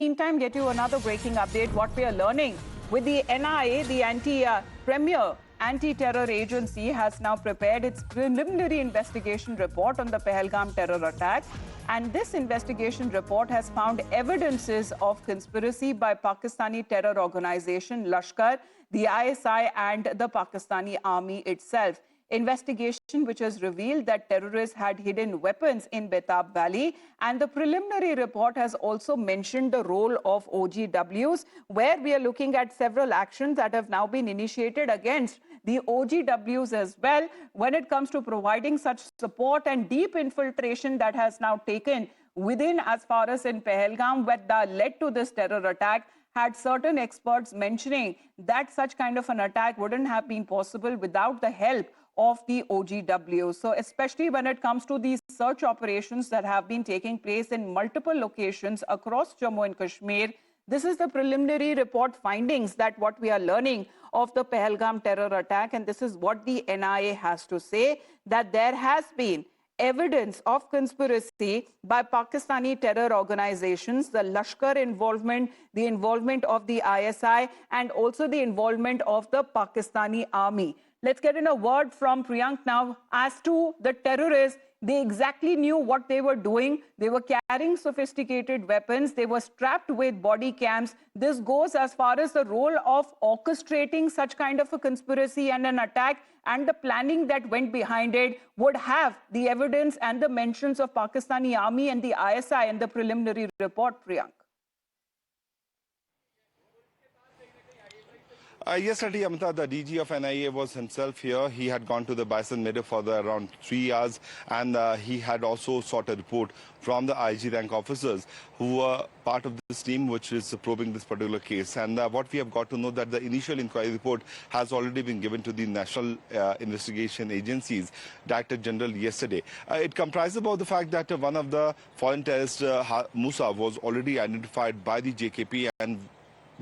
meantime, get you another breaking update. What we are learning with the NIA, the Premier Anti-Terror Agency, has now prepared its preliminary investigation report on the Pahalgam terror attack. And this investigation report has found evidences of conspiracy by Pakistani terror organization Lashkar, the ISI and the Pakistani Army itself. Investigation which has revealed that terrorists had hidden weapons in Betab Valley, and the preliminary report has also mentioned the role of OGWs, where we are looking at several actions that have now been initiated against the OGWs as well when it comes to providing such support and deep infiltration that has now taken within as far as in Pahalgam, that led to this terror attack. Had certain experts mentioning that such kind of an attack wouldn't have been possible without the help of the OGWs. So especially when it comes to these search operations that have been taking place in multiple locations across Jammu and Kashmir, this is the preliminary report findings that what we are learning of the Pahalgam terror attack, and this is what the NIA has to say, that there has been evidence of conspiracy by Pakistani terror organizations, the Lashkar involvement, the involvement of the ISI, and also the involvement of the Pakistani Army. Let's get in a word from Priyank now as to the terrorists. They exactly knew what they were doing. They were carrying sophisticated weapons. They were strapped with body cams. This goes as far as the role of orchestrating such kind of a conspiracy and an attack, and the planning that went behind it would have the evidence and the mentions of Pakistani Army and the ISI in the preliminary report, Priyank. Yesterday, Amita, the DG of NIA was himself here. He had gone to the Bison Meadow for around 3 hours, and he had also sought a report from the IG rank officers who were part of this team which is probing this particular case. And what we have got to know that the initial inquiry report has already been given to the National Investigation Agency's Director General yesterday. It comprises about the fact that one of the foreign terrorists, Musa, was already identified by the JKP, and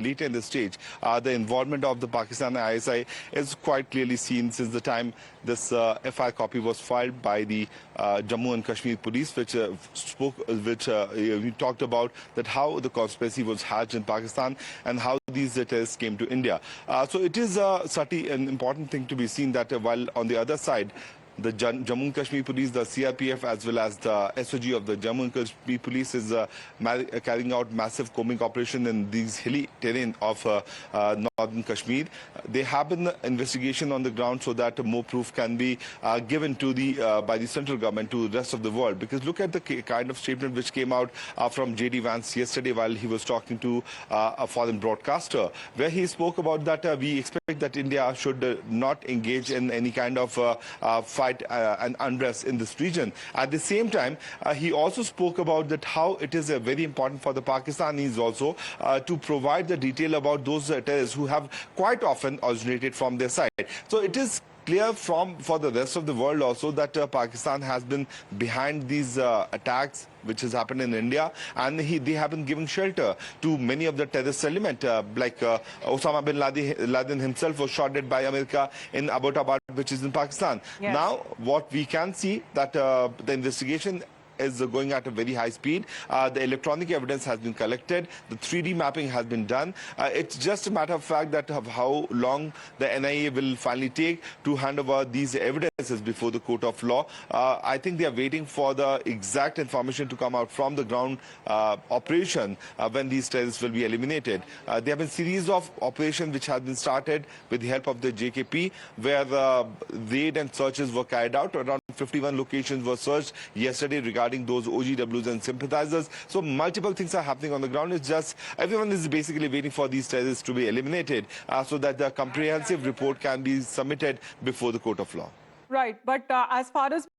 later in the stage, the involvement of the Pakistan ISI is quite clearly seen since the time this FIR copy was filed by the Jammu and Kashmir police, which we talked about that how the conspiracy was hatched in Pakistan and how these terrorists came to India. So it is certainly an important thing to be seen that while on the other side, the Jammu and Kashmir police, the CRPF, as well as the SOG of the Jammu and Kashmir police is carrying out massive combing operation in these hilly terrain of northern Kashmir. They have an investigation on the ground so that more proof can be given to the by the central government to the rest of the world. Because look at the kind of statement which came out from J.D. Vance yesterday while he was talking to a foreign broadcaster, where he spoke about that we expect that India should not engage in any kind of fight and unrest in this region. At the same time, he also spoke about that how it is very important for the Pakistanis also to provide the detail about those terrorists who have quite often originated from their side. So it is clear for the rest of the world also that Pakistan has been behind these attacks which has happened in India, and they have been giving shelter to many of the terrorist elements, like Osama bin Laden himself was shot dead by America in Abbottabad, which is in Pakistan. Yes. Now, what we can see that the investigation is going at a very high speed. The electronic evidence has been collected. The 3D mapping has been done. It's just a matter of fact that of how long the NIA will finally take to hand over these evidences before the court of law. I think they are waiting for the exact information to come out from the ground operation when these terrorists will be eliminated. There have been series of operations which have been started with the help of the JKP, where raid and searches were carried out. Around 51 locations were searched yesterday regarding those OGWs and sympathizers. So multiple things are happening on the ground. It's just everyone is basically waiting for these terrorists to be eliminated so that the comprehensive report can be submitted before the court of law. Right. But as far as